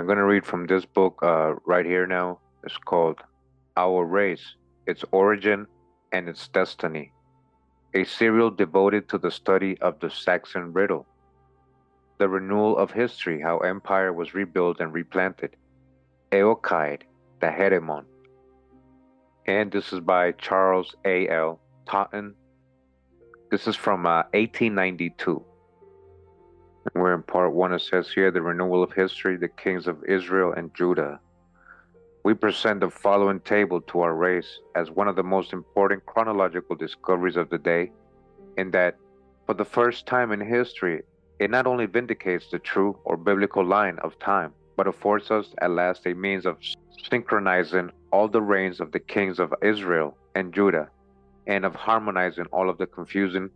going to read from this book right here now. It's called Our Race, Its Origin and Its Destiny, a serial devoted to the study of the Saxon riddle, the renewal of history, how empire was rebuilt and replanted. Eochaid The Heremonn. And this is by Charles A.L. Totten. This is from 1892. We're in part one. It says here, the renewal of history, the kings of Israel and Judah. We present the following table to our race as one of the most important chronological discoveries of the day, in that, for the first time in history, it not only vindicates the true or biblical line of time, but affords us at last a means of synchronizing all the reigns of the kings of Israel and Judah, and of harmonizing all of the confusing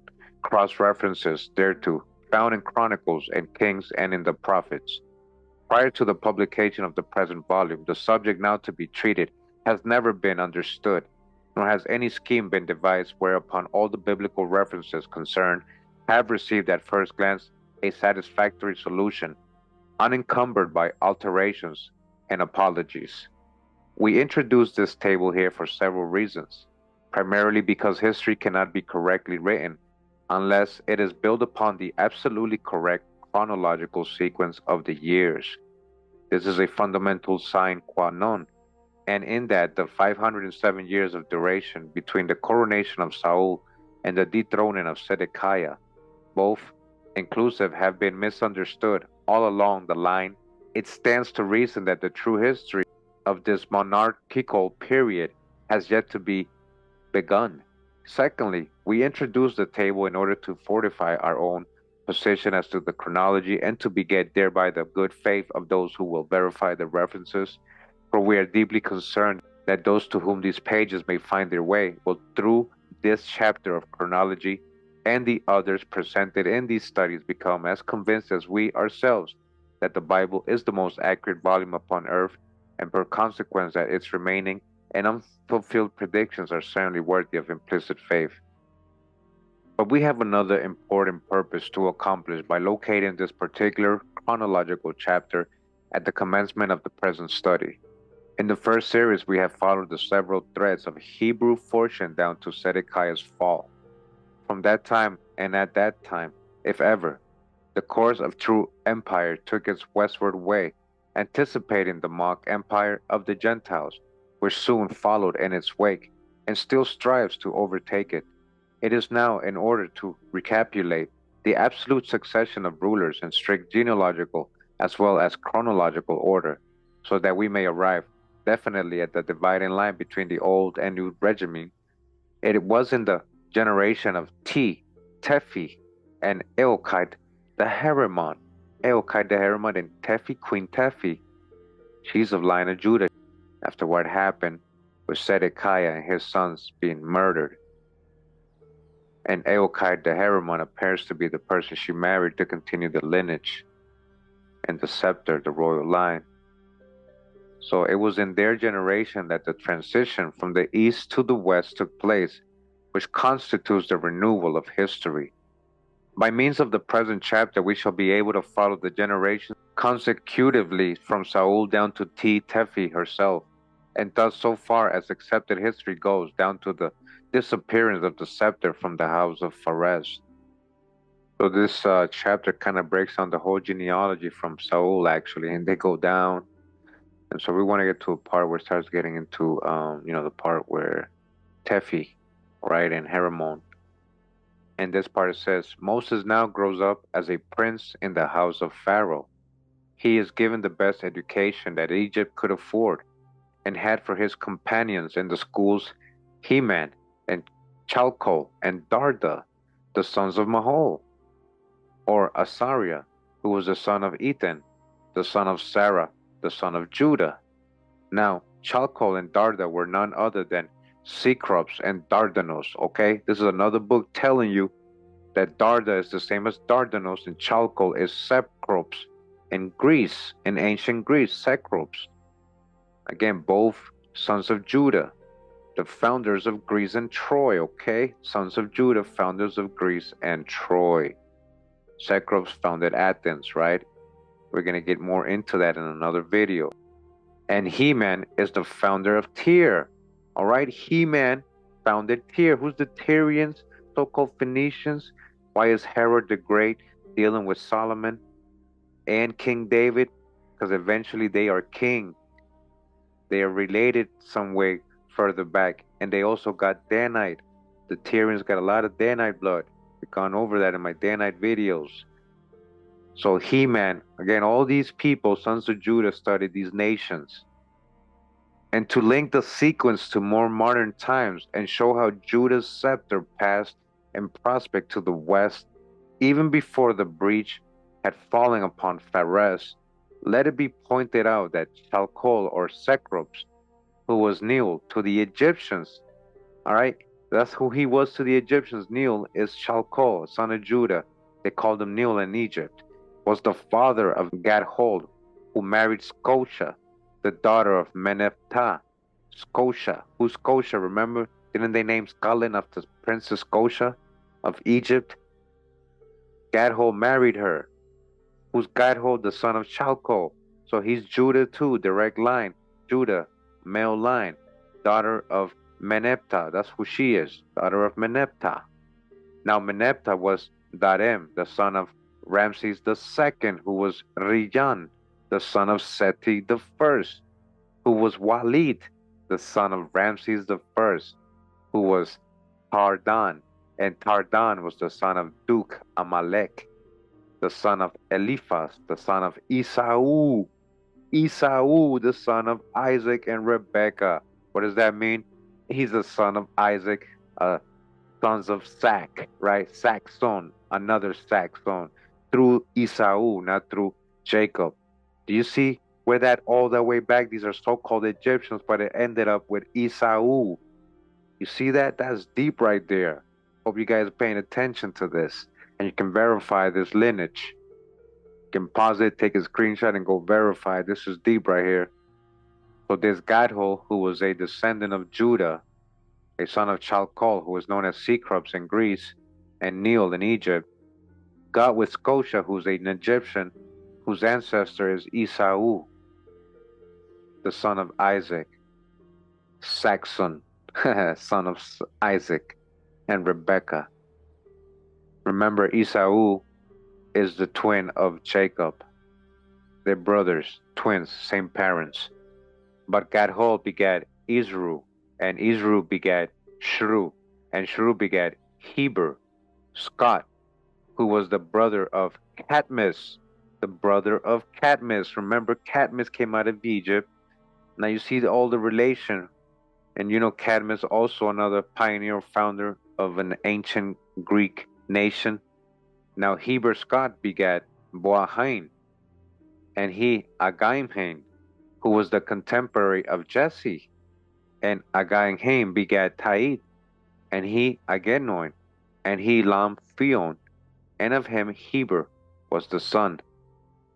cross-references thereto found in Chronicles and Kings and in the Prophets. Prior to the publication of the present volume, the subject now to be treated has never been understood, nor has any scheme been devised whereupon all the biblical references concerned have received at first glance a satisfactory solution, unencumbered by alterations and apologies. We introduce this table here for several reasons, primarily because history cannot be correctly written unless it is built upon the absolutely correct chronological sequence of the years. This is a fundamental sine qua non, and in that the 507 years of duration between the coronation of Saul and the dethroning of Zedekiah, both inclusive, have been misunderstood all along the line. It stands to reason that the true history of this monarchical period has yet to be begun. Secondly, we introduce the table in order to fortify our own position as to the chronology and to beget thereby the good faith of those who will verify the references, for we are deeply concerned that those to whom these pages may find their way will, through this chapter of chronology and the others presented in these studies, become as convinced as we ourselves that the Bible is the most accurate volume upon earth, and per consequence that its remaining and unfulfilled predictions are certainly worthy of implicit faith. But we have another important purpose to accomplish by locating this particular chronological chapter at the commencement of the present study. In the first series, we have followed the several threads of Hebrew fortune down to Zedekiah's fall. From that time, and at that time, if ever, the course of true empire took its westward way, anticipating the mock empire of the Gentiles, which soon followed in its wake, and still strives to overtake it. It is now in order to recapitulate the absolute succession of rulers in strict genealogical as well as chronological order, so that we may arrive definitely at the dividing line between the old and new regime. It was in the generation of Tephi, and Eochaid the Heremonn. Eochaid the Heremonn and Tephi, Queen Tephi. She's of line of Judah, after what happened with Zedekiah and his sons being murdered. And Eochaid the Heremonn appears to be the person she married to continue the lineage and the scepter, the royal line. So it was in their generation that the transition from the east to the west took place, which constitutes the renewal of history. By means of the present chapter, we shall be able to follow the generations consecutively from Saul down to Tephi herself, and thus, so far as accepted history goes, down to the disappearance of the scepter from the house of Pharez. So this chapter kind of breaks down the whole genealogy from Saul, actually, and they go down. And so we want to get to a part where it starts getting into, the part where Tephi, right, and Heremonn. And this part says, Moses now grows up as a prince in the house of Pharaoh. He is given the best education that Egypt could afford, and had for his companions in the schools Heman and Chalcol and Darda, the sons of Mahol, or Asariah, who was the son of Ethan, the son of Zarah, the son of Judah. Now, Chalcol and Darda were none other than Cecrops and Dardanos, okay? This is another book telling you that Darda is the same as Dardanos, and Chalcol is Cecrops in Greece, in ancient Greece, Cecrops. Again, both sons of Judah, the founders of Greece and Troy, okay? Sons of Judah, founders of Greece and Troy. Cecrops founded Athens, right? We're going to get more into that in another video. And He-Man is the founder of Tyr. All right, He-Man founded Tyr. Who's the Tyrians, so-called Phoenicians? Why is Herod the Great dealing with Solomon and King David? Because eventually they are king. They are related some way further back. And they also got Danite. The Tyrians got a lot of Danite blood. I've gone over that in my Danite videos. So He-Man, again, all these people, sons of Judah, studied these nations. And to link the sequence to more modern times and show how Judah's scepter passed and prospered to the west, even before the breach had fallen upon Pharez, let it be pointed out that Chalcol or Cecrops, who was Nil to the Egyptians, all right, that's who he was to the Egyptians. Nil is Chalcol, son of Judah. They called him Nil in Egypt. Was the father of Gadhol, who married Scotia, the daughter of Meneptah. Scotia. Who's Scotia? Remember, didn't they name Scarlet after Princess Scotia of Egypt? Gadhol married her. Who's Gadhol? The son of Chalco. So he's Judah too, direct line. Judah, male line. Daughter of Meneptah. That's who she is. Daughter of Meneptah. Now Meneptah was Darem, the son of Ramses II, who was Riyan, the son of Seti I, who was Walid, the son of Ramses I, who was Tardan, and Tardan was the son of Duke Amalek, the son of Eliphaz, the son of Esau, Esau, the son of Isaac and Rebekah. What does that mean? He's the son of Isaac, sons of Sac, right? Saxon, another Saxon, through Esau, not through Jacob. Do you see where that all the way back? These are so-called Egyptians, but it ended up with Esau. You see that? That's deep right there. Hope you guys are paying attention to this, and you can verify this lineage. You can pause it, take a screenshot, and go verify. This is deep right here. So this Gadhol, who was a descendant of Judah, a son of Chalcol, who was known as Cecrops in Greece, and Nil in Egypt, got with Scotia, who's an Egyptian, whose ancestor is Esau, the son of Isaac, Saxon, son of Isaac, and Rebekah. Remember, Esau is the twin of Jacob. They're brothers, twins, same parents. But Gadhol begat Isru, and Isru begat Shru, and Shru begat Heber, Scott, who was the brother of Cadmus, the brother of Cadmus. Remember, Cadmus came out of Egypt. Now you see all the relation. And you know, Cadmus also another pioneer founder of an ancient Greek nation. Now Heber Scott begat Boahain, and he Agaimhain, who was the contemporary of Jesse. And Agaimhain begat Tait, and he Agenoin, and he Lamphion, and of him Heber was the son.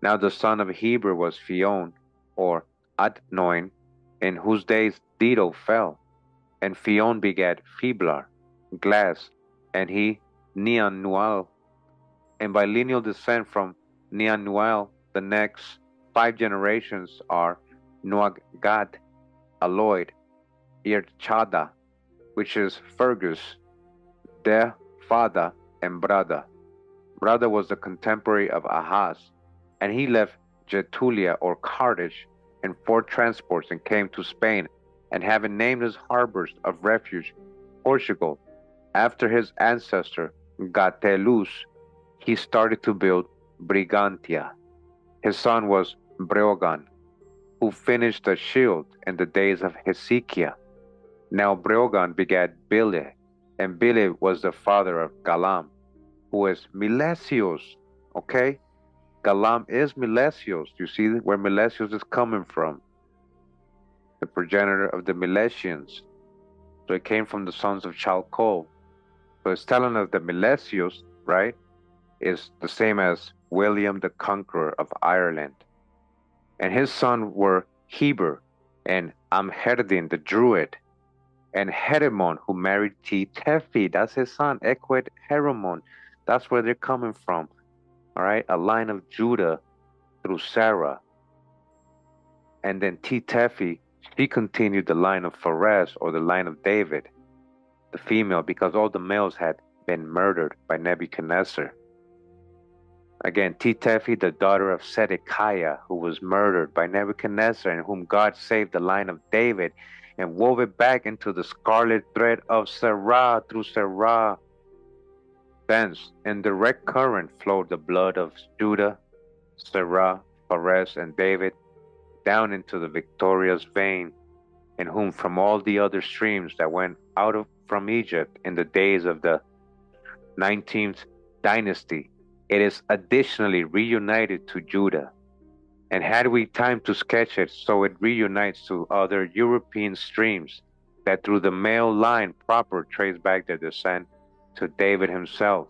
Now the son of Heber was Phion, or Adnoin, in whose days Dido fell. And Phion begat Phiblar, Glass, and he Neanual. And by lineal descent from Neanual, the next 5 generations are Noagad, Aloid, Irchada, which is Fergus, De, Fada, and Brada. Brada was the contemporary of Ahaz, and he left Getulia or Carthage in 4 transports and came to Spain, and having named his harbors of refuge Portugal, after his ancestor Gatelus, he started to build Brigantia. His son was Breogan, who finished the shield in the days of Hezekiah. Now Breogan begat Bile, and Bile was the father of Galam, who is Milesios. Okay? Galam is Milesios. You see where Milesios is coming from? The progenitor of the Milesians. So it came from the sons of Chalcol. So it's telling us that Milesios, right, is the same as William the Conqueror of Ireland. And his sons were Heber and Amherdin the Druid, and Heremonn, who married Tefi. That's his son, Eochaid The Heremonn. That's where they're coming from. All right, a line of Judah through Zarah. And then Tefi, she continued the line of Pharez, or the line of David, the female, because all the males had been murdered by Nebuchadnezzar. Again, Tefi, the daughter of Zedekiah, who was murdered by Nebuchadnezzar, and whom God saved the line of David and wove it back into the scarlet thread of Zarah through Zarah. Thence, in direct current, flowed the blood of Judah, Zarah, Pharez, and David down into the victorious vein, in whom from all the other streams that went from Egypt in the days of the 19th dynasty, it is additionally reunited to Judah. And had we time to sketch it, so it reunites to other European streams that through the male line proper trace back their descent to David himself.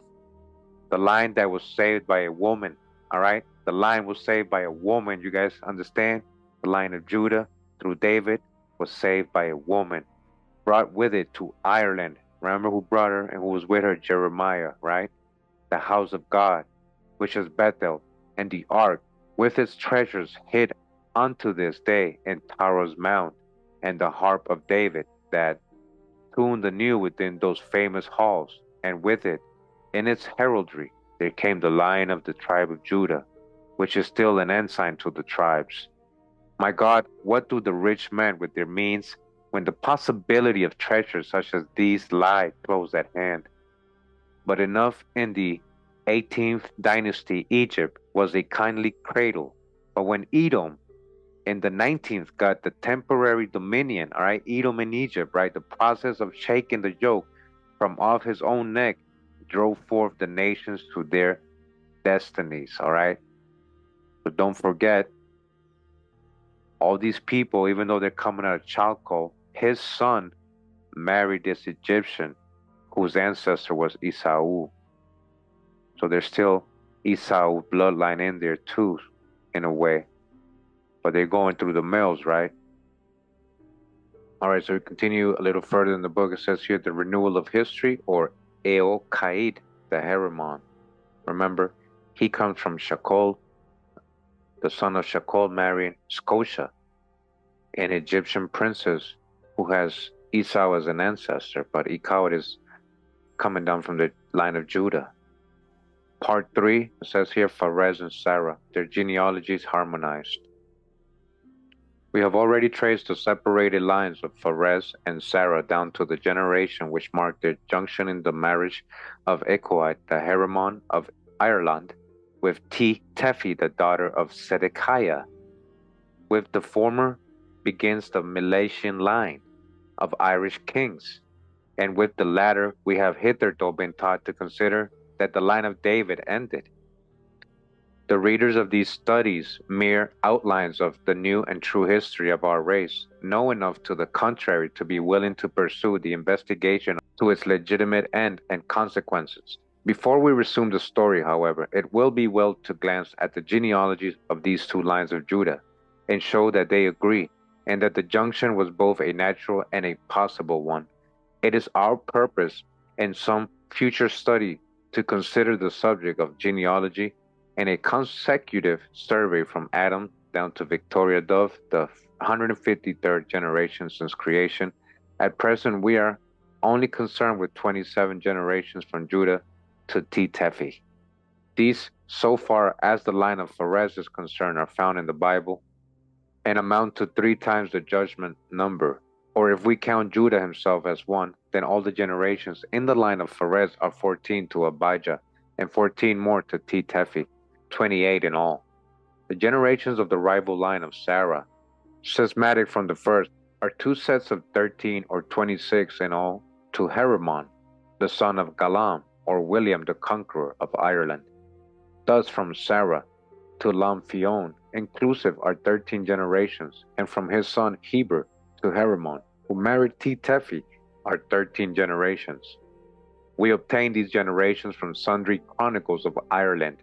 The line that was saved by a woman, all right? The line was saved by a woman, you guys understand? The line of Judah through David was saved by a woman, brought with it to Ireland. Remember who brought her and who was with her? Jeremiah, right? The house of God, which is Bethel, and the ark with its treasures hid unto this day in Taro's Mount, and the harp of David that tuned anew within those famous halls, and with it, in its heraldry, there came the Lion of the tribe of Judah, which is still an ensign to the tribes. My God, what do the rich men with their means, when the possibility of treasures such as these lie close at hand? But enough, in the 18th dynasty, Egypt was a kindly cradle. But when Edom in the 19th got the temporary dominion, all right, Edom in Egypt, right, the process of shaking the yoke from off his own neck drove forth the nations to their destinies, all right? So don't forget, all these people, even though they're coming out of Chalco, his son married this Egyptian whose ancestor was Esau. So there's still Esau bloodline in there too, in a way. But they're going through the males, right? All right, so we continue a little further in the book. It says here, the renewal of history, or Eochaid The Heremonn. Remember, he comes from Shakol. The son of Shakol marrying Scotia, an Egyptian princess who has Esau as an ancestor, but Eochaid is coming down from the line of Judah. Part 3, it says here, Pharez and Zarah, their genealogies harmonized. We have already traced the separated lines of Pharez and Zarah down to the generation which marked their junction in the marriage of Eochaid the Heremonn of Ireland with Tefi, the daughter of Zedekiah. With the former begins the Milesian line of Irish kings, and with the latter we have hitherto been taught to consider that the line of David ended. The readers of these studies, mere outlines of the new and true history of our race, know enough to the contrary to be willing to pursue the investigation to its legitimate end and consequences. Before we resume the story, however, it will be well to glance at the genealogies of these two lines of Judah and show that they agree, and that the junction was both a natural and a possible one. It is our purpose in some future study to consider the subject of genealogy and a consecutive survey from Adam down to Victoria Dove, the 153rd generation since creation. At present, we are only concerned with 27 generations from Judah to Tefi. These, so far as the line of Pharez is concerned, are found in the Bible and amount to 3 times the judgment number. Or if we count Judah himself as one, then all the generations in the line of Pharez are 14 to Abijah, and 14 more to Tefi, 28 in all. The generations of the rival line of Zarah, schismatic from the first, are 2 sets of 13 or 26 in all to Heremonn, the son of Galam, or William the Conqueror of Ireland. Thus from Zarah to Lamphion, inclusive, are 13 generations, and from his son Heber to Heremonn, who married Tefi, are 13 generations. We obtain these generations from sundry chronicles of Ireland,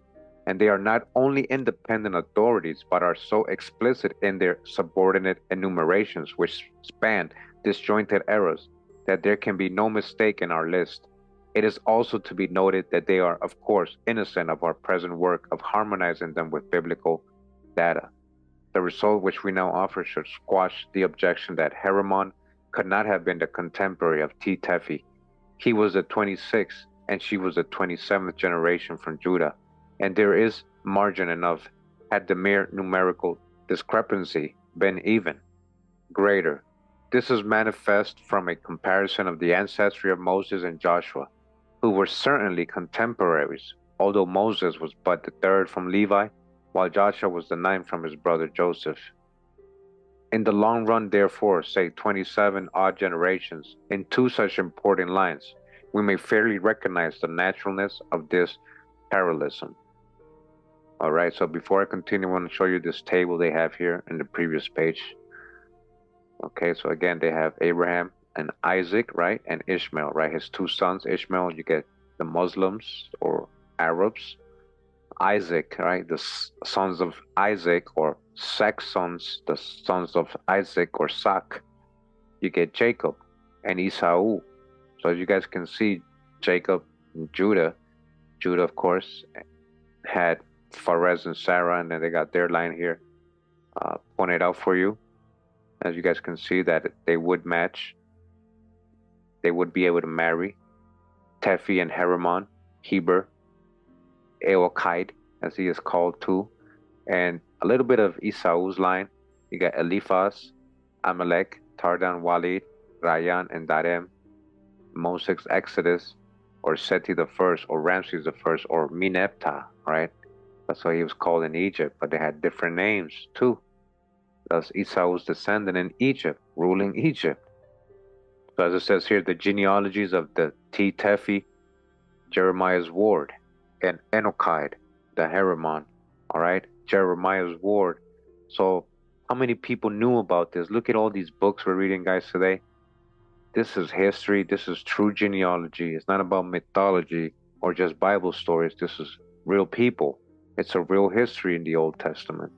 and they are not only independent authorities, but are so explicit in their subordinate enumerations, which span disjointed eras, that there can be no mistake in our list. It is also to be noted that they are, of course, innocent of our present work of harmonizing them with biblical data. The result which we now offer should squash the objection that Heremonn could not have been the contemporary of Tefi. He was the 26th and she was the 27th generation from Judah, and there is margin enough had the mere numerical discrepancy been even greater. This is manifest from a comparison of the ancestry of Moses and Joshua, who were certainly contemporaries, although Moses was but the third from Levi, while Joshua was the ninth from his brother Joseph. In the long run, therefore, say 27 odd generations in two such important lines, we may fairly recognize the naturalness of this parallelism. All right, so before I continue, I want to show you this table they have here in the previous page. Okay, so again, they have Abraham and Isaac, right, and Ishmael, right, his two sons. Ishmael, you get the Muslims or Arabs. Isaac, right, the sons of Isaac, or Saxons, the sons of Isaac or Sak. You get Jacob and Esau. So as you guys can see, Jacob and Judah, of course, had Pharez and Zarah, and then they got their line here pointed out for you. As you guys can see that they would match. They would be able to marry. Tefi and Heremonn, Heber, Eochaid, as he is called too, and a little bit of Esau's line. You got Eliphaz, Amalek, Tardan, Walid, Rayan, and Darem, Moses' Exodus, or Seti the first, or Ramses the first, or Mineptah, right? That's why he was called in Egypt, but they had different names too. Thus Esau's descendant in Egypt, ruling Egypt. So as it says here, the genealogies of the Tefi, Jeremiah's ward, and Eochaid the Heremonn, all right? Jeremiah's ward. So how many people knew about this? Look at all these books we're reading, guys, today. This is history. This is true genealogy. It's not about mythology or just Bible stories. This is real people. It's a real history in the Old Testament.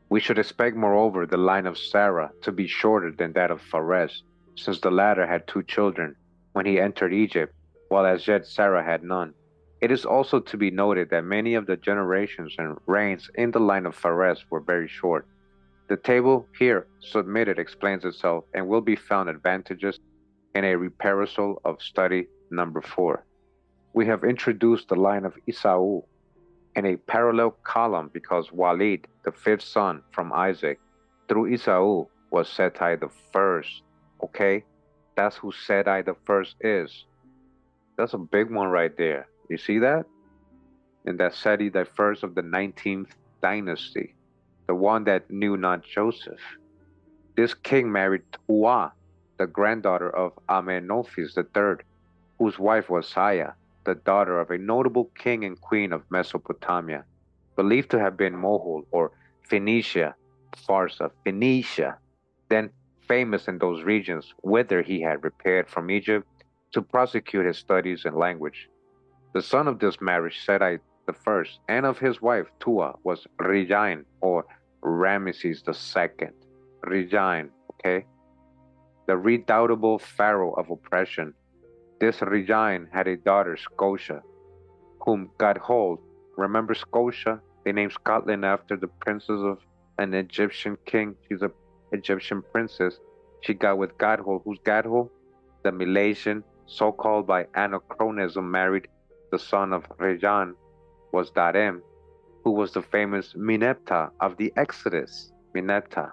We should expect, moreover, the line of Zarah to be shorter than that of Pharez, since the latter had two children when he entered Egypt, while as yet Zarah had none. It is also to be noted that many of the generations and reigns in the line of Pharez were very short. The table here submitted explains itself and will be found advantageous in a reperusal of study number 4. We have introduced the line of Esau in a parallel column because Walid, the fifth son from Isaac, through Esau was Seti the first. Okay? That's who Seti the first is. That's a big one right there. You see that? And that's Seti the first of the 19th dynasty, the one that knew not Joseph. This king married Tuah, the granddaughter of Amenophis III, whose wife was Saya, the daughter of a notable king and queen of Mesopotamia, believed to have been Mohol or Phoenicia, Fars of Phoenicia, then famous in those regions whither he had repaired from Egypt to prosecute his studies and language. The son of this marriage, Seti the first, and of his wife Tuah, was Rejain or Ramesses II. Rejain, okay? The redoubtable pharaoh of oppression. This Rejain had a daughter, Scotia, whom got hold. Remember Scotia? They named Scotland after the princess of an Egyptian king. She's an Egyptian princess. She got with Gadhol. Who's Gadhol? The Milesian, so-called by anachronism, married the son of Rejan, was Darem, who was the famous Mineptah of the Exodus. Mineptah.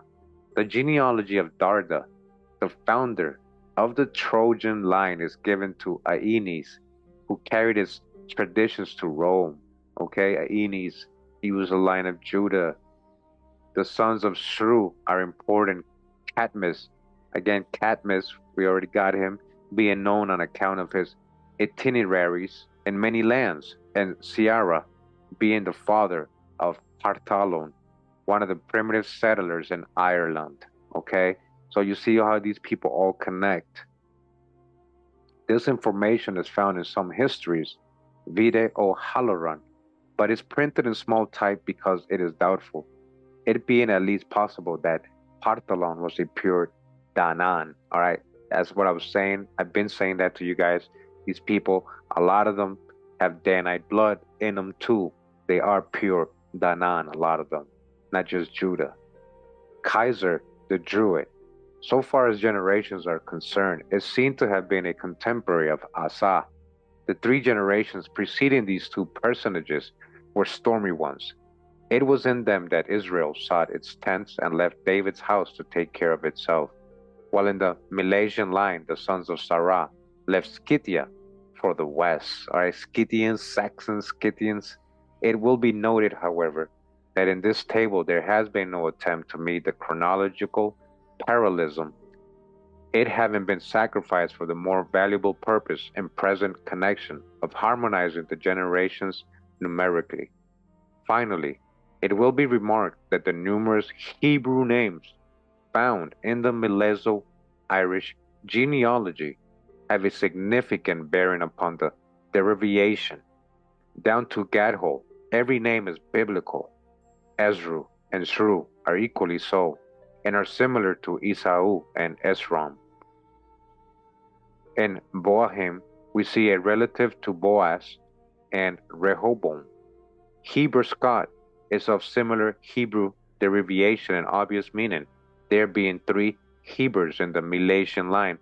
The genealogy of Darda, the founder of the Trojan line, is given to Aeneas, who carried his traditions to Rome. Okay, Aeneas, he was a line of Judah. The sons of Shrew are important. Cadmus, again, Cadmus, we already got him, being known on account of his itineraries in many lands, and Ciara being the father of Partholon, one of the primitive settlers in Ireland. Okay, so you see how these people all connect. This information is found in some histories, Vide o Halloran, but is printed in small type because it is doubtful, it being at least possible that Partholon was a pure Danaan. All right, that's what I was saying. I've been saying that to you guys. These people, a lot of them have Danite blood in them too. They are pure Danaan, a lot of them, not just Judah. Kaiser the Druid, so far as generations are concerned, is seen to have been a contemporary of Asa. The three generations preceding these two personages were stormy ones. It was in them that Israel sought its tents and left David's house to take care of itself, while in the Milesian line the sons of Zarah left Scythia for the west. All right, Scythians, Saxons, Scythians. It will be noted, however, that in this table there has been no attempt to meet the chronological parallelism, it having been sacrificed for the more valuable purpose and present connection of harmonizing the generations numerically. Finally, it will be remarked that the numerous Hebrew names found in the Mileso-Irish genealogy have a significant bearing upon the derivation. Down to Gadhol, every name is biblical. Ezru and Shru are equally so, and are similar to Esau and Esrom. In Boahim, we see a relative to Boaz and Rehoboam. Heber Scott is of similar Hebrew derivation and obvious meaning, there being three Hebers in the Milesian line,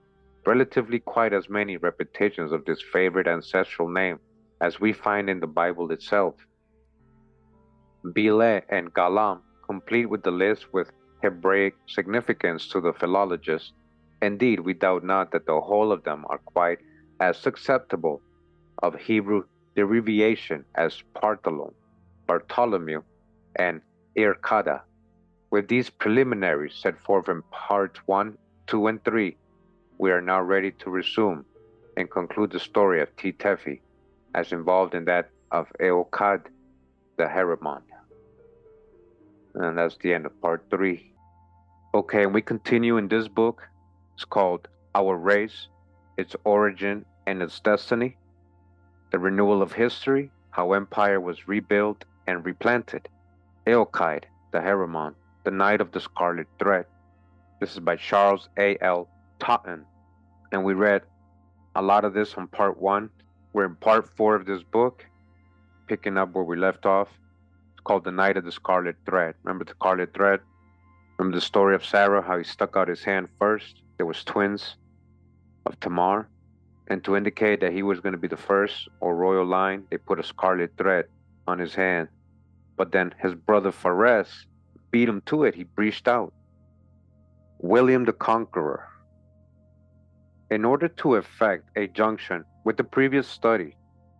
relatively quite as many repetitions of this favorite ancestral name as we find in the Bible itself. Bileh and Galam complete with the list with Hebraic significance to the philologists. Indeed, we doubt not that the whole of them are quite as susceptible of Hebrew derivation as Bartholomew, and Irkada. With these preliminaries set forth in parts 1, 2, and 3, we are now ready to resume and conclude the story of Tefi, as involved in that of Eochaid The Heremonn. And that's the end of part 3. Okay, and we continue in this book. It's called Our Race, Its Origin and Its Destiny, The Renewal of History, How Empire Was Rebuilt and Replanted, Eochaid The Heremonn, The Knight of the Scarlet Thread. This is by Charles A.L. Totten, and we read a lot of this on part 1. We're in part 4 of this book, picking up where we left off. It's called The Knight of the Scarlet Thread. Remember the Scarlet Thread? Remember the story of Zarah, how he stuck out his hand first? There was twins of Tamar, and to indicate that he was going to be the first or royal line, they put a scarlet thread on his hand. But then his brother Pharez beat him to it. He breached out. William the Conqueror. In order to effect a junction with the previous study,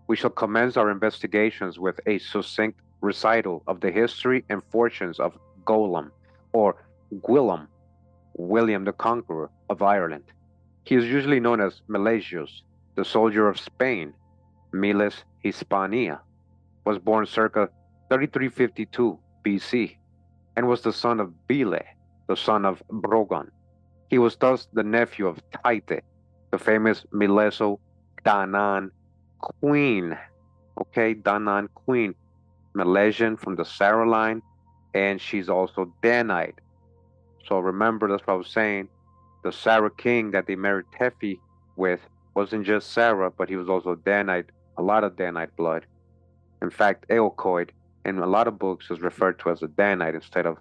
we shall commence our investigations with a succinct recital of the history and fortunes of Golem, or Gwilym, William the Conqueror of Ireland. He is usually known as Melesius, the soldier of Spain, Miles Hispania, was born circa 3352 BC, and was the son of Bile, the son of Brogan. He was thus the nephew of Taite, the famous Mileso Danaan queen. Okay, Danaan queen, Milesian from the Zarah line, and she's also Danite. So remember, that's what I was saying. The Zarah king that they married Tefi with wasn't just Zarah, but he was also Danite, a lot of Danite blood. In fact, Eochaid in a lot of books is referred to as a Danite instead of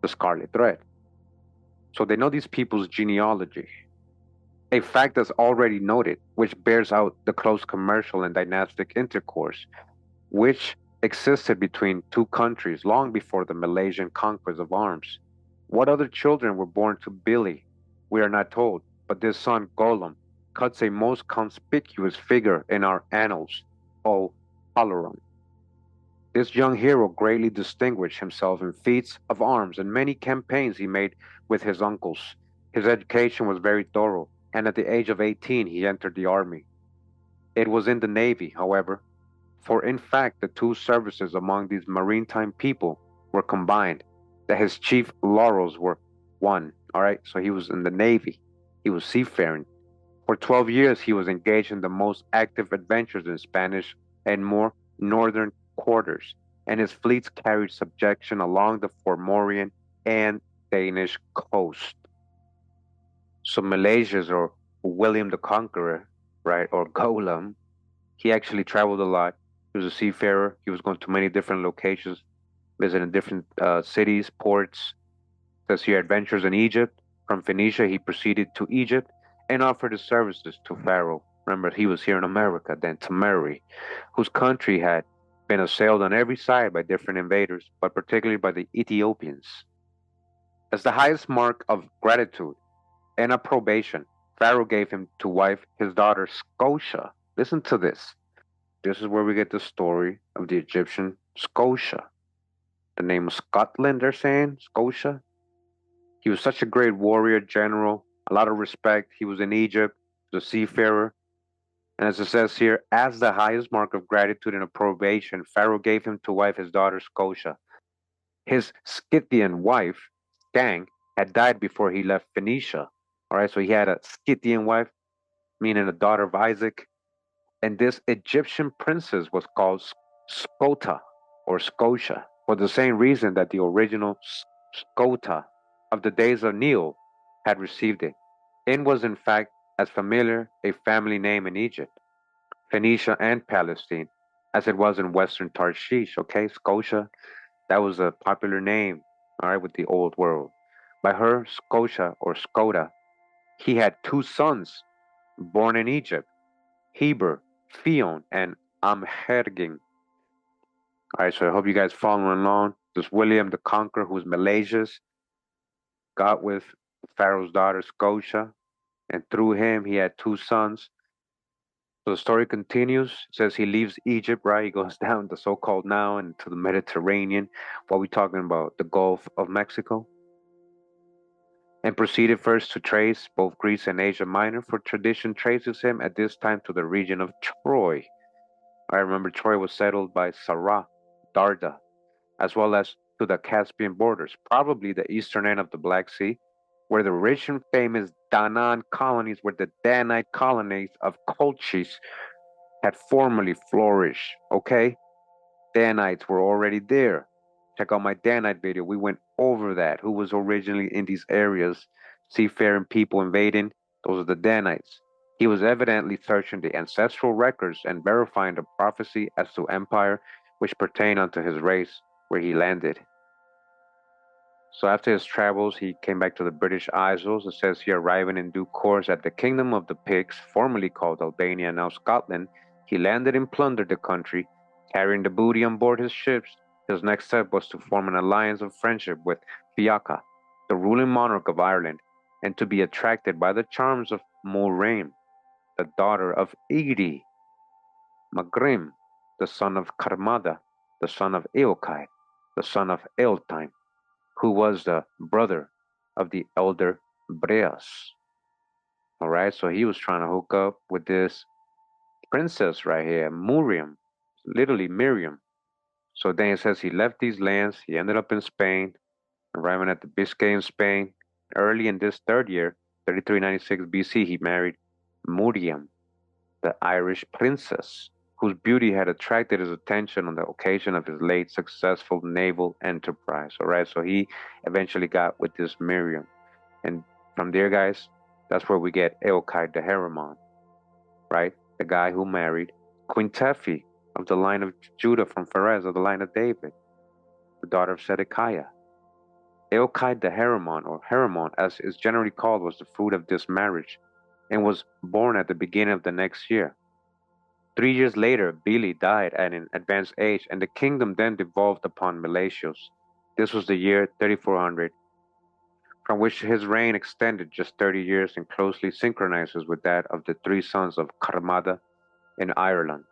the Scarlet Thread. So they know these people's genealogy. A fact that's already noted, which bears out the close commercial and dynastic intercourse, which existed between two countries long before the Milesian conquest of arms. What other children were born to Billy? We are not told, but this son, Golem, cuts a most conspicuous figure in our annals, O Halaron. This young hero greatly distinguished himself in feats of arms and many campaigns he made with his uncles. His education was very thorough, and at the age of 18 he entered the army. It was in the Navy, however, for in fact the two services among these maritime people were combined, that his chief laurels were won. All right, so he was in the Navy. He was seafaring. For 12 years he was engaged in the most active adventures in Spanish and more northern quarters, and his fleets carried subjection along the Formorian and Danish coast. So Milesius, or William the Conqueror, right, or Golem, he actually traveled a lot. He was a seafarer. He was going to many different locations, visiting different cities, ports. Says here adventures in Egypt. From Phoenicia, he proceeded to Egypt and offered his services to Pharaoh. Remember, he was here in America, then to Mary, whose country had been assailed on every side by different invaders, but particularly by the Ethiopians. As the highest mark of gratitude and approbation, Pharaoh gave him to wife his daughter Scotia. Listen to this. This is where we get the story of the Egyptian Scotia. The name of Scotland, they're saying, Scotia. He was such a great warrior general, a lot of respect. He was in Egypt, the seafarer. And as it says here, as the highest mark of gratitude and approbation, Pharaoh gave him to wife his daughter Scotia. His Scythian wife, Gang, had died before he left Phoenicia. All right, so he had a Scythian wife, meaning a daughter of Isaac. And this Egyptian princess was called Scota or Scotia for the same reason that the original Scota of the days of Neo had received it. It was in fact as familiar a family name in Egypt, Phoenicia, and Palestine as it was in Western Tarshish. Okay, Scotia, that was a popular name, all right, with the old world. By her, Scotia or Scota, he had two sons born in Egypt, Heber, Theon, and Amhergin. All right, so I hope you guys following along. This William the Conqueror, who's Malaysia's, got with Pharaoh's daughter Scotia, and through him he had two sons. So the story continues. It says he leaves Egypt, right? He goes down the so-called now into the Mediterranean. What we talking about? The Gulf of Mexico. And proceeded first to trace both Greece and Asia Minor, for tradition traces him at this time to the region of Troy. I remember Troy was settled by Zarah, Darda, as well as to the Caspian borders, probably the eastern end of the Black Sea, where the rich and famous Danaan colonies, where the Danite colonies of Colchis had formerly flourished. Okay? Danites were already there. Check out my Danite video. We went over that. Who was originally in these areas? Seafaring people invading. Those are the Danites. He was evidently searching the ancestral records and verifying the prophecy as to empire which pertained unto his race where he landed. So after his travels, he came back to the British Isles. It says here, arriving in due course at the Kingdom of the Picts, formerly called Albania, now Scotland, he landed and plundered the country, carrying the booty on board his ships. His next step was to form an alliance of friendship with Fiacha, the ruling monarch of Ireland, and to be attracted by the charms of Moraine, the daughter of Edi, Magrim, the son of Karmada, the son of Eochaid, the son of Eiltime, who was the brother of the elder Breas. All right, so he was trying to hook up with this princess right here, Miriam, literally Miriam. So then it says he left these lands. He ended up in Spain, arriving at the Biscay in Spain. Early in this third year, 3396 BC, he married Miriam, the Irish princess, whose beauty had attracted his attention on the occasion of his late successful naval enterprise. All right, so he eventually got with this Miriam. And from there, guys, that's where we get Eochaid the Heremonn, right? The guy who married Queen Tefi of the line of Judah from Pharez, of the line of David, the daughter of Zedekiah. Eochaid the Heremonn, or Heremonn as is generally called, was the fruit of this marriage and was born at the beginning of the next year. 3 years later, Bili died at an advanced age, and the kingdom then devolved upon Milesius. This was the year 3400, from which his reign extended just 30 years and closely synchronizes with that of the three sons of Karmada in Ireland.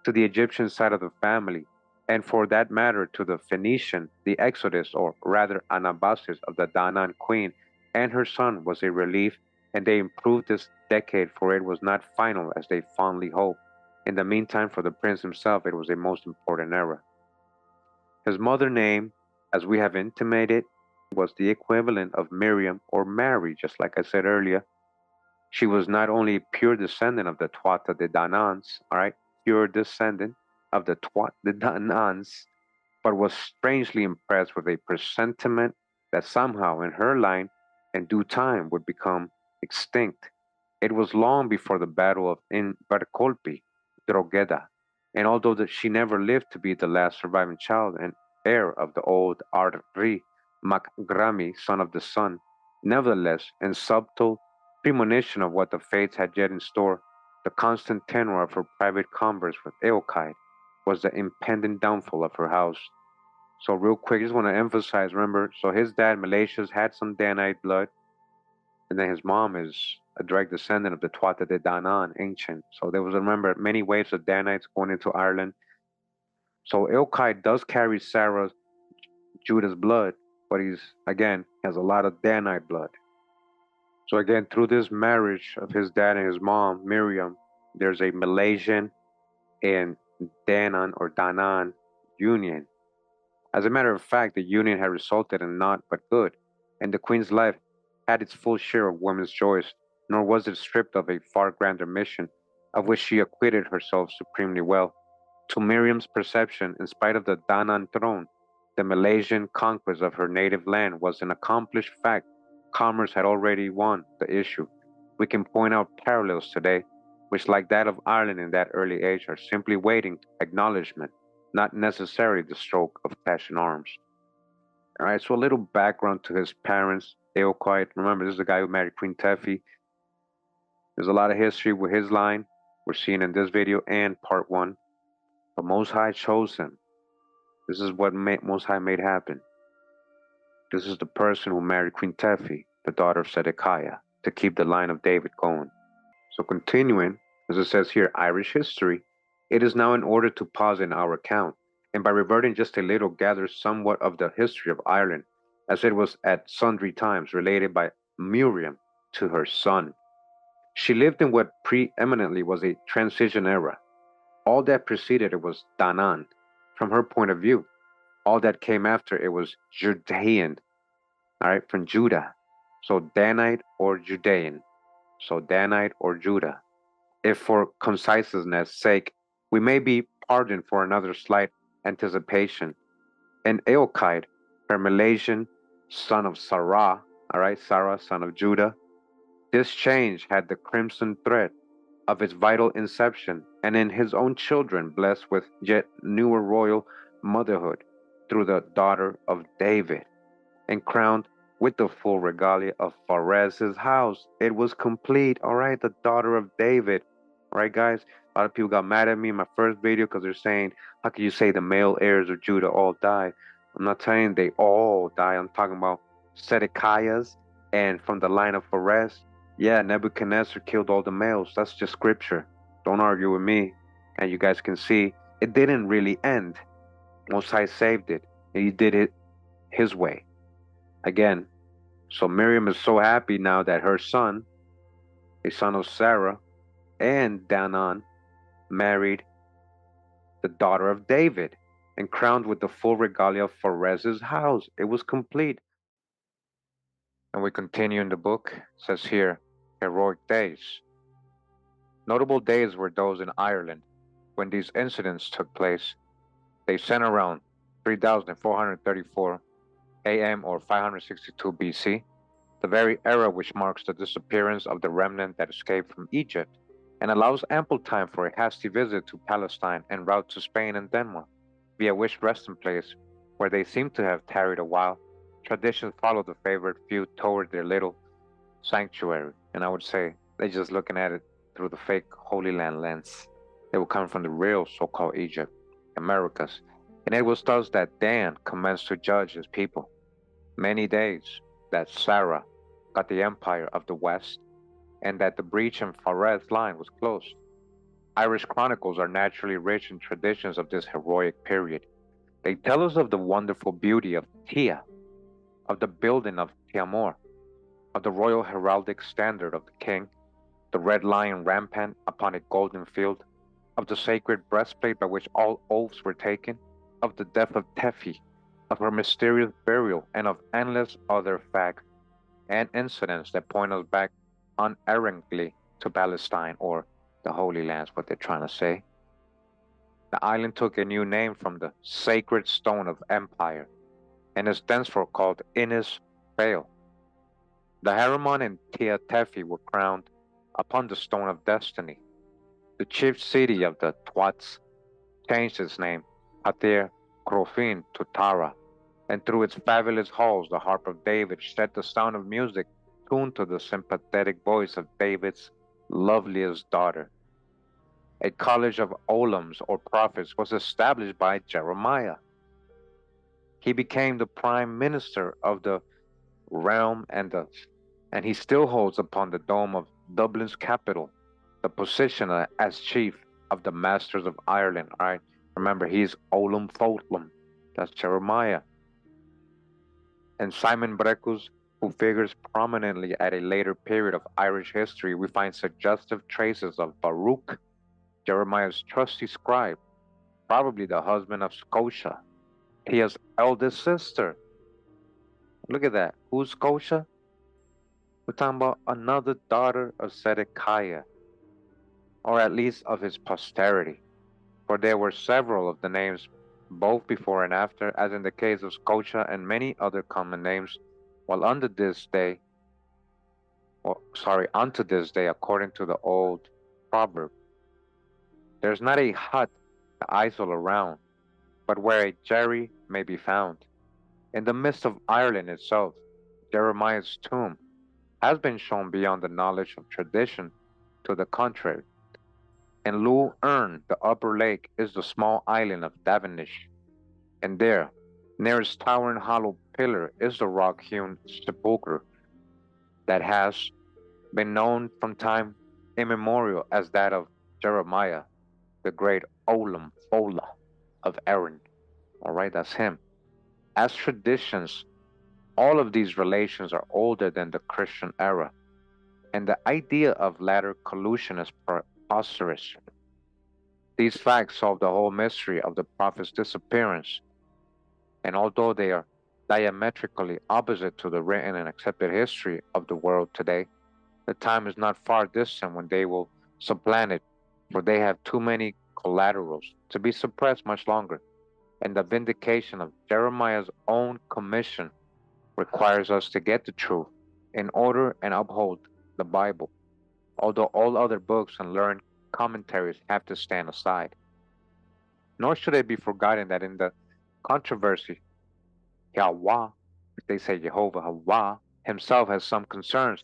To the Egyptian side of the family, and for that matter to the Phoenician, the exodus, or rather Anabasis, of the Danaan queen and her son was a relief, and they improved this decade, for it was not final as they fondly hoped. In the meantime, for the prince himself, it was a most important era. His mother name, as we have intimated, was the equivalent of Miriam or Mary, just like I said earlier. She was not only a pure descendant of the Tuatha de Danans, all right, pure descendant of the Tuatha de Danans, but was strangely impressed with a presentiment that somehow in her line, in due time, would become extinct. It was long before the battle of Invercolpi, Drogheda, And although that she never lived to be the last surviving child and heir of the old Arri Macgrami, son of the sun, nevertheless, in subtle premonition of what the fates had yet in store, the constant tenor of her private converse with Eochaid was the impending downfall of her house. So real quick, I just want to emphasize, remember, so his dad, Malaysia's, had some Danite blood, and then his mom is a direct descendant of the Tuatha De Danann, ancient. So there was, remember, many waves of Danites going into Ireland. So Eochaid does carry Sarah Judah's blood, but he's, again, has a lot of Danite blood. So again, through this marriage of his dad and his mom, Miriam, there's a Malaysian and Danan or Danan union. As a matter of fact, the union had resulted in naught but good, and the queen's life had its full share of women's joys, nor was it stripped of a far grander mission, of which she acquitted herself supremely well. To Miriam's perception, in spite of the Danan throne, the Malaysian conquest of her native land was an accomplished fact. Commerce had already won the issue. We can point out parallels today, which, like that of Ireland in that early age, are simply waiting acknowledgement, not necessarily the stroke of passion arms. All right, so a little background to his parents, Eochaid. Remember, this is the guy who married Queen Tefi. There's a lot of history with his line. We're seeing in this video and part one. But Most High chose him. This is what Most High made happen. This is the person who married Queen Tefi, the daughter of Zedekiah, to keep the line of David going. So continuing, as it says here, Irish history, it is now in order to pause in our account, and by reverting just a little, gather somewhat of the history of Ireland, as it was at sundry times related by Miriam to her son. She lived in what preeminently was a transition era. All that preceded it was Danan, from her point of view. All that came after it was Judean, all right, from Judah. So Danite or Judean. So Danite or Judah. If for conciseness' sake, we may be pardoned for another slight anticipation. And Eochaid, her Malaysian son of Zarah, all right, Zarah, son of Judah, this change had the crimson thread of its vital inception, and in his own children blessed with yet newer royal motherhood through the daughter of David, and crowned with the full regalia of Pharez's house. It was complete, all right, the daughter of David. All right, guys, a lot of people got mad at me in my first video because they're saying, how can you say the male heirs of Judah all die? I'm not saying they all die. I'm talking about Zedekiah's and from the line of Pharez. Yeah, Nebuchadnezzar killed all the males. That's just scripture. Don't argue with me. And you guys can see it didn't really end. Most High saved it. And he did it his way. Again, so Miriam is so happy now that her son, a son of Sarah, and Danan married the daughter of David and crowned with the full regalia of Pharez's house. It was complete. And we continue in the book. It says here, heroic days. Notable days were those in Ireland when these incidents took place. They center around 3434 AM or 562 BC, the very era which marks the disappearance of the remnant that escaped from Egypt and allows ample time for a hasty visit to Palestine en route to Spain and Denmark, via which resting place, where they seem to have tarried a while. Traditions follow the favorite few toward their little sanctuary, and I would say they're just looking at it through the fake Holy Land lens. They were coming from the real so-called Egypt, Americas, and it was thus that Dan commenced to judge his people. Many days that Zarah got the empire of the West, and that the breach in Pharez's line was closed. Irish chronicles are naturally rich in traditions of this heroic period. They tell us of the wonderful beauty of Tia, of the building of Tiamor, of the royal heraldic standard of the king, the red lion rampant upon a golden field, of the sacred breastplate by which all oaths were taken, of the death of Tefi, of her mysterious burial, and of endless other facts and incidents that point us back unerringly to Palestine or the Holy Lands, what they're trying to say. The island took a new name from the sacred stone of empire, and is thenceforth called Innis Fail. The Heremonn and Tia Tefi were crowned upon the stone of destiny, the chief city of the Tuats, changed its name, Hatir Krofin, to Tara, and through its fabulous halls the harp of David shed the sound of music tuned to the sympathetic voice of David's loveliest daughter. A college of Olams or prophets was established by Jeremiah. He became the prime minister of the realm and he still holds upon the dome of Dublin's capital the position as chief of the masters of Ireland. All right, remember he's Olam Fotlam. That's Jeremiah. And Simon Breckus, who figures prominently at a later period of Irish history, we find suggestive traces of Baruch, Jeremiah's trusty scribe, probably the husband of Scotia, his eldest sister. Look at that. Who's Scotia? We're talking about another daughter of Zedekiah, or at least of his posterity, for there were several of the names both before and after, as in the case of Scotia and many other common names, while unto this day, according to the old proverb, there's not a hut to isle around, but where a Jerry may be found. In the midst of Ireland itself, Jeremiah's tomb has been shown beyond the knowledge of tradition to the contrary. In Lough Erne, the upper lake, is the small island of Davenish, and there, near its towering hollow pillar, is the rock-hewn sepulchre that has been known from time immemorial as that of Jeremiah, the great Olam Fola of Erin. All right, that's him. As traditions, all of these relations are older than the Christian era, and the idea of latter collusion is preposterous. These facts solve the whole mystery of the prophet's disappearance, and although they are diametrically opposite to the written and accepted history of the world today, the time is not far distant when they will supplant it, for they have too many collaterals to be suppressed much longer, and the vindication of Jeremiah's own commission requires us to get the truth in order and uphold the Bible, although all other books and learned commentaries have to stand aside. Nor should it be forgotten that in the controversy, Yahweh, they say Jehovah Yahweh, himself has some concerns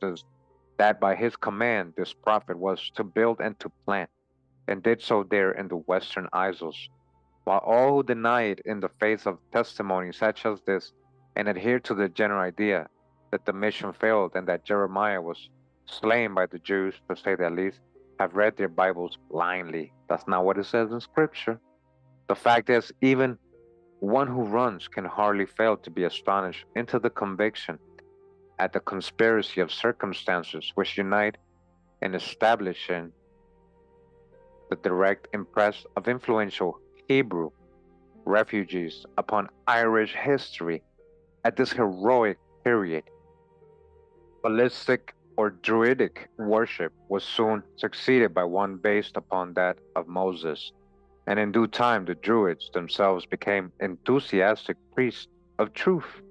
that by his command this prophet was to build and to plant, and did so there in the Western Isles, while all who deny it in the face of testimony such as this and adhere to the general idea that the mission failed and that Jeremiah was slain by the Jews, to say the least, have read their Bibles blindly. That's not what it says in Scripture. The fact is, even one who runs can hardly fail to be astonished into the conviction at the conspiracy of circumstances which unite in establishing the direct impress of influential Hebrew refugees upon Irish history at this heroic period. Ballistic or Druidic worship was soon succeeded by one based upon that of Moses, and in due time the Druids themselves became enthusiastic priests of truth.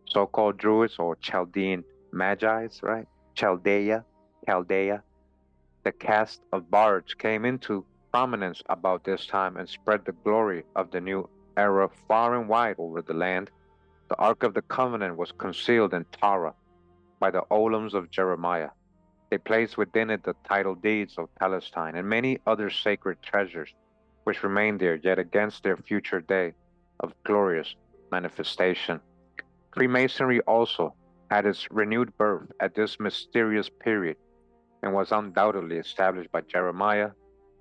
So-called Druids or Chaldean Magi's, right? Chaldea, the caste of bards came into prominence about this time and spread the glory of the new era far and wide over the land. The Ark of the Covenant was concealed in Tara by the Olams of Jeremiah. They placed within it the title deeds of Palestine and many other sacred treasures, which remained there yet against their future day of glorious manifestation. Freemasonry also had its renewed birth at this mysterious period and was undoubtedly established by Jeremiah,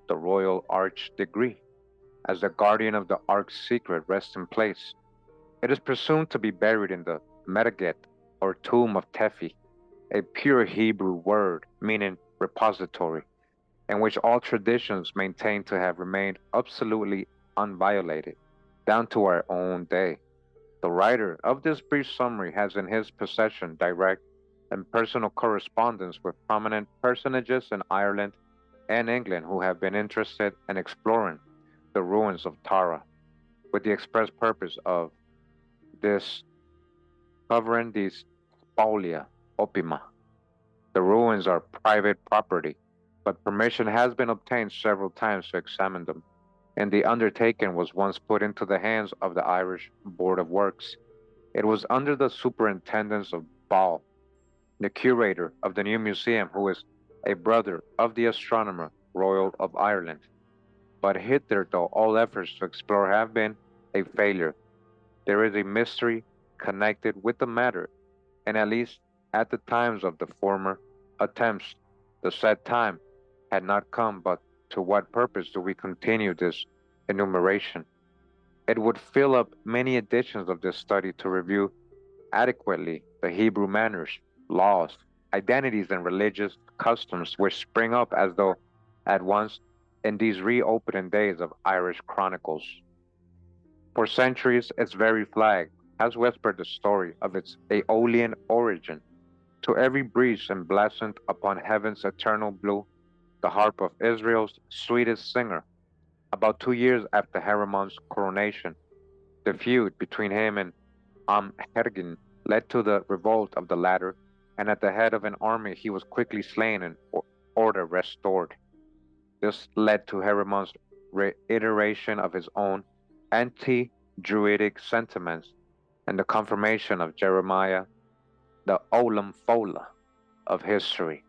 the royal arch-degree, as the guardian of the ark's secret resting place. It is presumed to be buried in the Medaget, or tomb of Tephi, a pure Hebrew word meaning repository, in which all traditions maintain to have remained absolutely unviolated, down to our own day. The writer of this brief summary has in his possession direct and personal correspondence with prominent personages in Ireland and England who have been interested in exploring the ruins of Tara, with the express purpose of discovering these spolia opima. The ruins are private property, but permission has been obtained several times to examine them. and the undertaking was once put into the hands of the Irish Board of Works. It was under the superintendence of Ball, the curator of the new museum, who is a brother of the Astronomer Royal of Ireland. But hitherto all efforts to explore have been a failure. There is a mystery connected with the matter, and at least at the times of the former attempts, the said time had not come. But to what purpose do we continue this enumeration? It would fill up many editions of this study to review adequately the Hebrew manners, laws, identities, and religious customs which spring up as though at once in these reopening days of Irish chronicles. For centuries, its very flag has whispered the story of its Aeolian origin to every breeze emblazoned upon heaven's eternal blue, the harp of Israel's sweetest singer. About 2 years after Heremonn's coronation, the feud between him and Amhergin led to the revolt of the latter, and at the head of an army he was quickly slain and order restored. This led to Heremonn's reiteration of his own anti-Druidic sentiments and the confirmation of Jeremiah, the Olam Fola of history.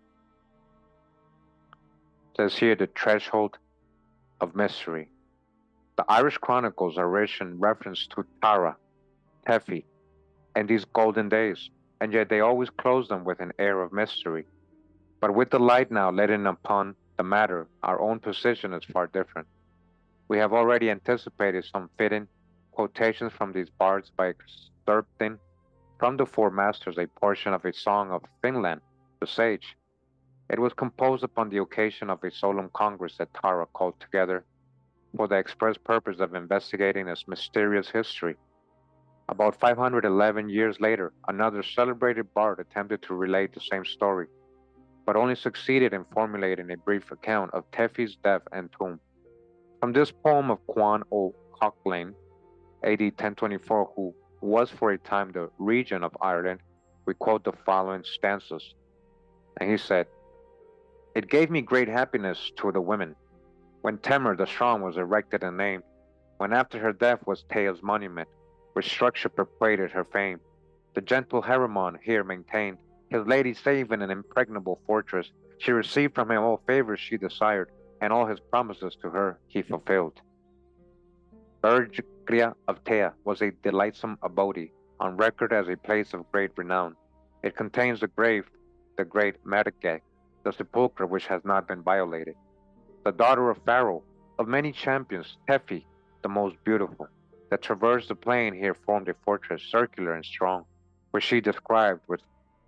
It says here the threshold of mystery. The Irish chronicles are rich in reference to Tara, Tephi, and these golden days, and yet they always close them with an air of mystery. But with the light now let in upon the matter, our own position is far different. We have already anticipated some fitting quotations from these bards by excerpting from the Four Masters a portion of a song of Finland, the sage. It was composed upon the occasion of a solemn congress that Tara called together for the express purpose of investigating its mysterious history. About 511 years later, another celebrated bard attempted to relate the same story, but only succeeded in formulating a brief account of Tephi's death and tomb. From this poem of Cuan O'Cochlainn, AD 1024, who was for a time the regent of Ireland, we quote the following stanzas. And he said, "It gave me great happiness to the women, when Temer the strong was erected and named, when after her death was Tea's monument, which structure perpetuated her fame. The gentle Heremonn here maintained, his lady save in an impregnable fortress. She received from him all favors she desired, and all his promises to her he fulfilled." Bergria of Tea was a delightsome abode, on record as a place of great renown. It contains the grave, the great Mergeg, the sepulchre which has not been violated. The daughter of Pharaoh, of many champions, Tephi, the most beautiful, that traversed the plain here formed a fortress circular and strong, which she described with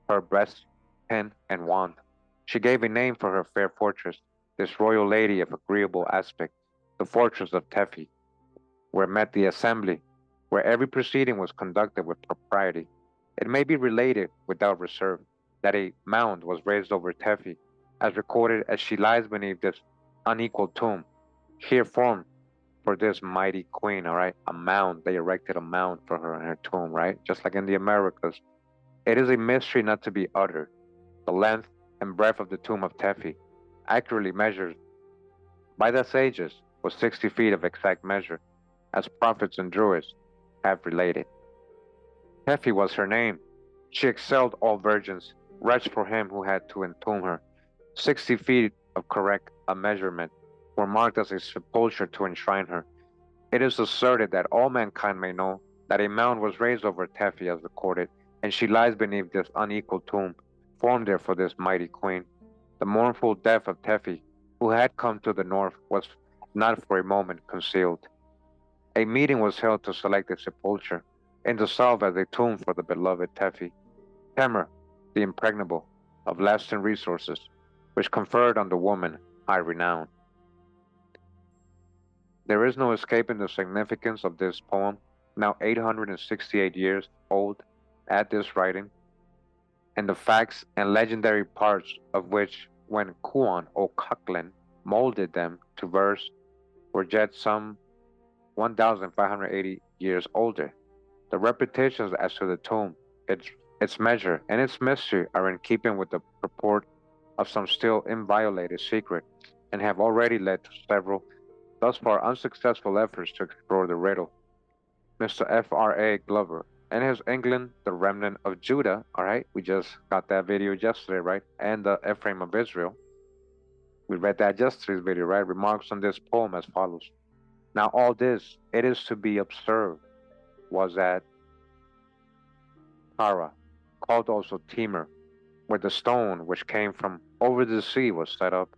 her breast, pen, and wand. She gave a name for her fair fortress, this royal lady of agreeable aspect, the fortress of Tephi, where met the assembly, where every proceeding was conducted with propriety. It may be related, without reserve, that a mound was raised over Tephi, as recorded as she lies beneath this unequal tomb, here formed for this mighty queen, all right? A mound, they erected a mound for her in her tomb, right? Just like in the Americas. It is a mystery not to be uttered. The length and breadth of the tomb of Tephi, accurately measured by the sages, was 60 feet of exact measure, as prophets and druids have related. Tephi was her name. She excelled all virgins. Wretch for him who had to entomb her. 60 feet of correct a measurement were marked as a sepulchre to enshrine her. It is asserted that all mankind may know that a mound was raised over Tephi as recorded, and she lies beneath this unequal tomb, formed there for this mighty queen. The mournful death of Tephi, who had come to the north, was not for a moment concealed. A meeting was held to select a sepulchre, and to solve as a tomb for the beloved Tephi. Temer, the impregnable, of lasting resources, which conferred on the woman high renown. There is no escaping the significance of this poem, now 868 years old at this writing, and the facts and legendary parts of which, when Cuan O'Cochlainn molded them to verse, were yet some 1,580 years older. The repetitions as to the tomb, its measure, and its mystery are in keeping with the purport of some still inviolated secret, and have already led to several thus far unsuccessful efforts to explore the riddle. Mr. F.R.A. Glover and his England, the Remnant of Judah, all right, we just got that video yesterday, right? And the Ephraim of Israel, we read that yesterday's video, right? Remarks on this poem as follows. Now, all this, it is to be observed, was at Tara, called also Timur, where the stone which came from over the sea was set up,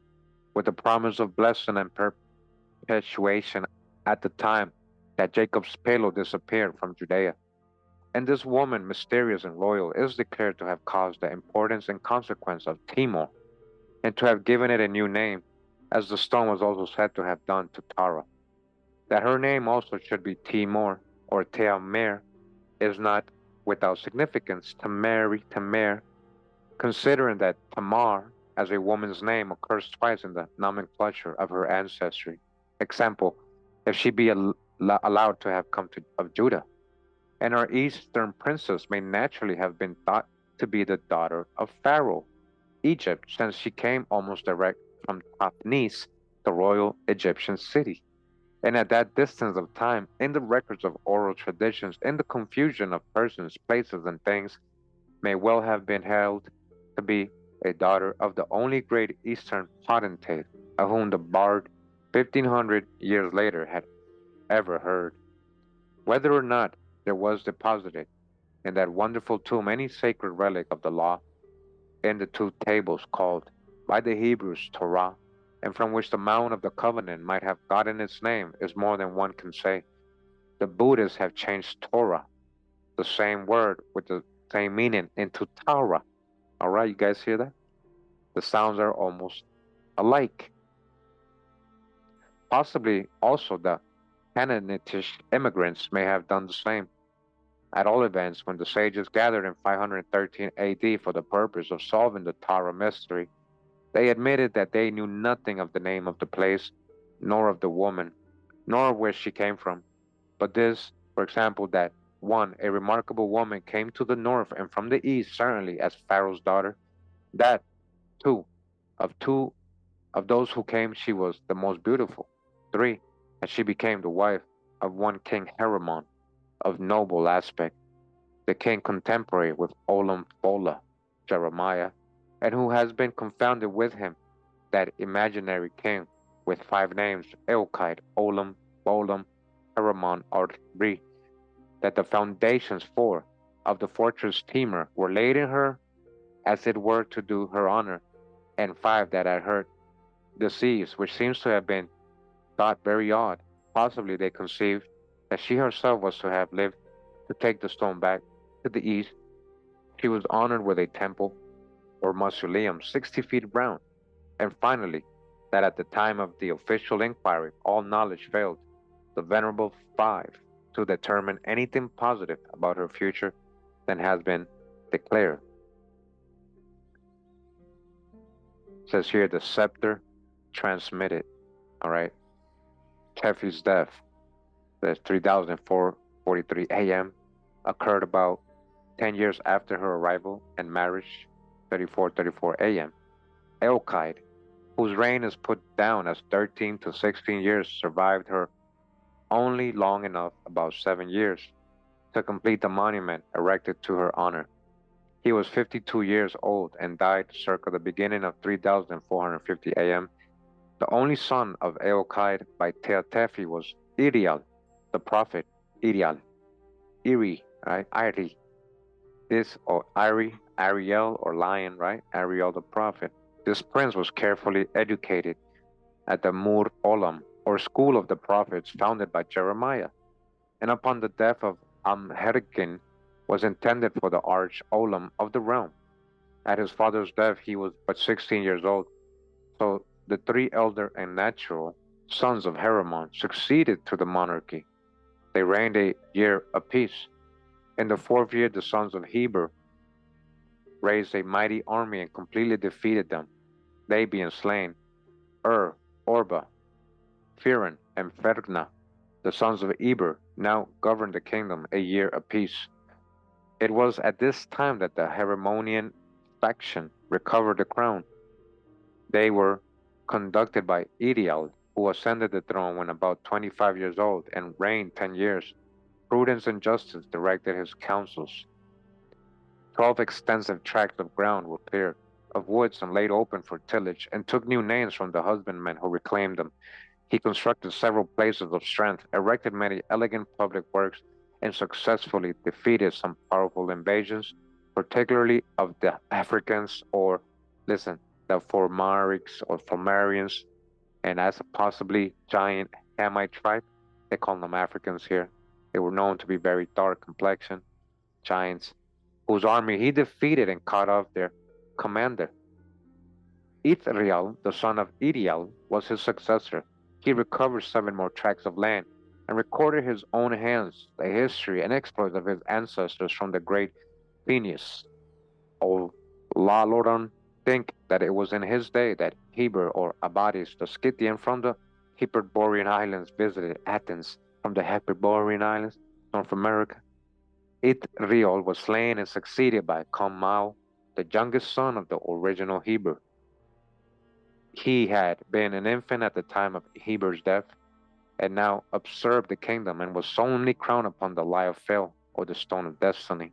with the promise of blessing and perpetuation at the time that Jacob's pillow disappeared from Judea. And this woman, mysterious and royal, is declared to have caused the importance and consequence of Timor, and to have given it a new name, as the stone was also said to have done to Tara. That her name also should be Timor, or Teamer, is not without significance. Tamer, considering that Tamar, as a woman's name, occurs twice in the nomenclature of her ancestry. Example, if she be allowed to have come of Judah, and our eastern princess may naturally have been thought to be the daughter of Pharaoh, Egypt, since she came almost direct from Thothnes, the royal Egyptian city. And at that distance of time, in the records of oral traditions, in the confusion of persons, places, and things, may well have been held to be a daughter of the only great Eastern potentate of whom the bard 1500 years later had ever heard. Whether or not there was deposited in that wonderful tomb any sacred relic of the law, in the two tables called by the Hebrews Torah, and from which the Mount of the Covenant might have gotten its name, is more than one can say. The Buddhists have changed Torah, the same word with the same meaning, into Torah. All right, you guys hear that? The sounds are almost alike. Possibly also the Canaanitish immigrants may have done the same. At all events, when the sages gathered in 513 AD for the purpose of solving the Torah mystery, they admitted that they knew nothing of the name of the place, nor of the woman, nor of where she came from. But this, for example, that one, a remarkable woman came to the north and from the east, certainly as Pharaoh's daughter. That two of those who came, she was the most beautiful. Three, that she became the wife of one King Heremonn, of noble aspect, the king contemporary with Olam Fola, Jeremiah, and who has been confounded with him, that imaginary king with five names, Eochaid, Olam, Bolam, Heremonn, or Ri, that the foundations four of the fortress Timur were laid in her, as it were to do her honor, and five that at her decease, which seems to have been thought very odd. Possibly they conceived that she herself was to have lived to take the stone back to the east. She was honored with a temple or mausoleum 60 feet round, and finally, that at the time of the official inquiry all knowledge failed the venerable five to determine anything positive about her future than has been declared. It says here the scepter transmitted. All right. Tephi's death, the 3043 a.m., occurred about 10 years after her arrival, and marriage, 3434 a.m. Eochaid, whose reign is put down as 13 to 16 years, survived her only long enough, about 7 years, to complete the monument erected to her honor. He was 52 years old and died circa the beginning of 3450 a.m. The only son of Eochaid by Teotefi was Irial, the prophet. Irial, right? Iri. This, or Ariel, or lion, right? Ariel the prophet. This prince was carefully educated at the Mur Olam, or school of the prophets, founded by Jeremiah, and upon the death of Amherkin was intended for the arch Olam of the realm. At his father's death he was but 16 years old, so the three elder and natural sons of Heremonn succeeded to the monarchy. They reigned a year apiece. In the fourth year the sons of Heber raised a mighty army and completely defeated them, they being slain. Orba, Phiron, and Fergna, the sons of Eber, now governed the kingdom a year apiece. It was at this time that the Heremonian faction recovered the crown. They were conducted by Ideal, who ascended the throne when about 25 years old and reigned 10 years. Prudence and justice directed his counsels. 12 extensive tracts of ground were cleared, of woods and laid open for tillage, and took new names from the husbandmen who reclaimed them. He constructed several places of strength, erected many elegant public works, and successfully defeated some powerful invasions, particularly of the Africans or, listen, the Formarics or Formarians, and as a possibly giant Hamite tribe. They call them Africans here. They were known to be very dark complexion, giants, whose army he defeated and cut off their commander. Ithriel, the son of Ideal, was his successor. He recovered 7 more tracts of land and recorded his own hands the history and exploits of his ancestors from the great Phineas. O Laloran think that it was in his day that Heber or Abadis, the Scythian from the Hyperborean Islands, visited Athens from the Hyperborean Islands, North America. Ithriel was slain and succeeded by Kurimeo, the youngest son of the original Heber. He had been an infant at the time of Heber's death, and now usurped the kingdom and was solemnly crowned upon the Lie of Fel, or the Stone of Destiny.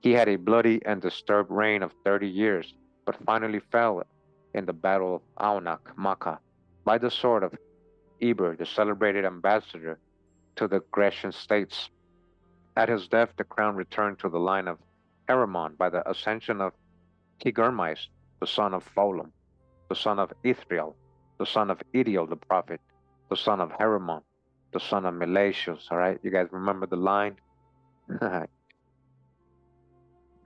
He had a bloody and disturbed reign of 30 years, but finally fell in the battle of Aunak Maka by the sword of Eber, the celebrated ambassador to the Grecian states. At his death, the crown returned to the line of Heremonn by the ascension of Tigermais, the son of Pholum, the son of Ithriel, the son of Ideal the prophet, the son of Heremonn, the son of Melatius. All right, you guys remember the line?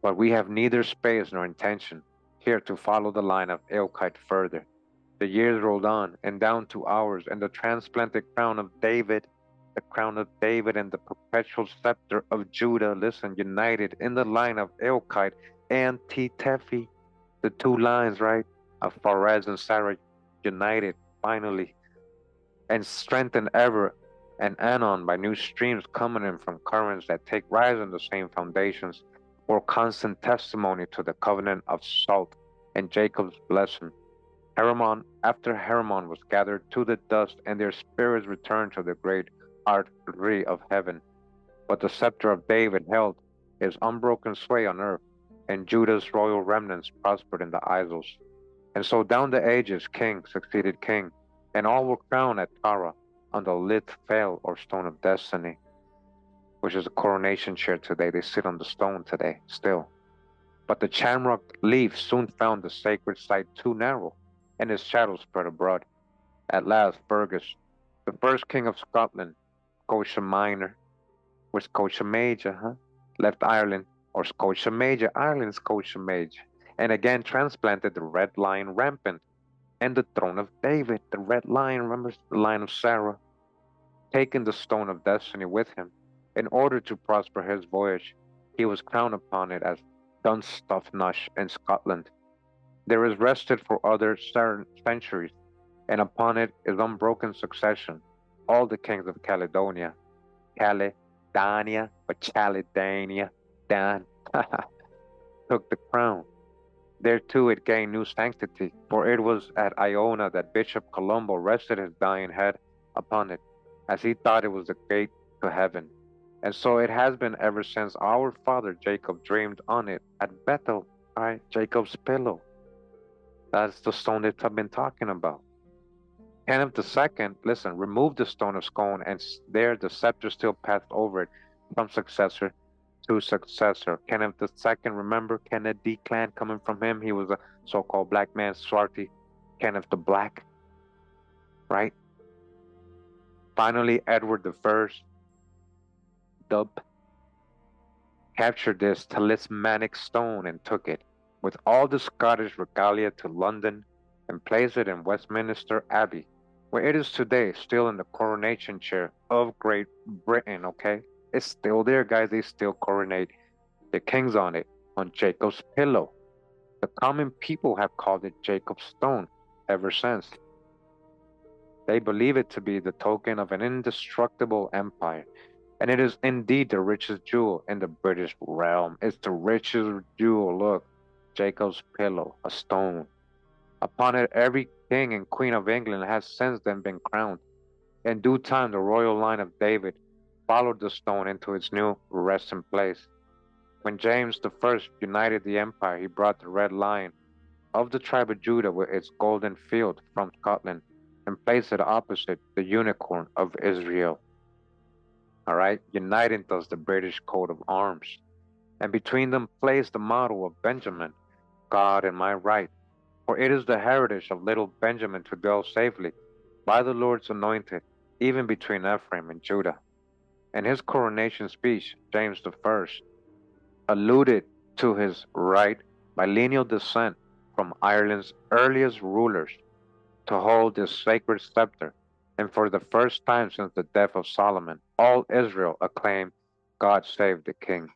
But we have neither space nor intention here to follow the line of Eochaid further. The years rolled on and down to ours, and the transplanted crown of David, the crown of David and the perpetual scepter of Judah, listen, united in the line of Eochaid and Tefi, the 2 lines, right, of Pharez and Zarah, united finally and strengthened ever and anon by new streams coming in from currents that take rise in the same foundations, bore constant testimony to the covenant of salt and Jacob's blessing. Heremonn after Heremonn was gathered to the dust, and their spirits returned to the great artery of heaven. But the scepter of David held his unbroken sway on earth, and Judah's royal remnants prospered in the isles. And so down the ages, king succeeded king, and all were crowned at Tara on the lit veil or stone of destiny, which is a coronation chair today. They sit on the stone today, still. But the shamrock leaf soon found the sacred site too narrow, and its shadow spread abroad. At last, Fergus, the first king of Scotland, Scotia Minor, or Scotia Major, left Ireland, or Scotia Major, Ireland, Scotia Major, and again transplanted the red lion rampant and the throne of David, the red lion, remember the line of Zarah, taking the stone of destiny with him. In order to prosper his voyage, he was crowned upon it as Dunstafnach in Scotland. There is rested for other centuries, and upon it is unbroken succession. All the kings of Caledonia, Caledania, or Chaledania, Dan, took the crown. Thereto it gained new sanctity, for it was at Iona that Bishop Colombo rested his dying head upon it, as he thought it was the gate to heaven. And so it has been ever since our father Jacob dreamed on it at Bethel, right? Jacob's pillow. That's the stone that I've been talking about. Kenneth II, listen, removed the stone of scone, and there the scepter still passed over it from successor to successor. Kenneth II, remember Kennedy clan coming from him? He was a so-called black man, Swarty, Kenneth the Black, right? Finally, Edward I, Dub, captured this talismanic stone and took it, with all the Scottish regalia, to London and placed it in Westminster Abbey, where it is today, still in the coronation chair of Great Britain, okay? It's still there, guys. They still coronate the kings on it, on Jacob's pillow. The common people have called it Jacob's stone ever since. They believe it to be the token of an indestructible empire, and it is indeed the richest jewel in the British realm. It's the richest jewel. Look, Jacob's pillow, a stone. Upon it, every king and queen of England has since then been crowned. In due time, the royal line of David followed the stone into its new resting place. When James I united the empire, he brought the red lion of the tribe of Judah with its golden field from Scotland and placed it opposite the unicorn of Israel. All right, uniting thus the British coat of arms, and between them placed the model of Benjamin, God in my right. For it is the heritage of little Benjamin to dwell safely by the Lord's anointed, even between Ephraim and Judah. In his coronation speech, James I alluded to his right by lineal descent from Ireland's earliest rulers to hold this sacred scepter, and for the first time since the death of Solomon, all Israel acclaimed, God save the King.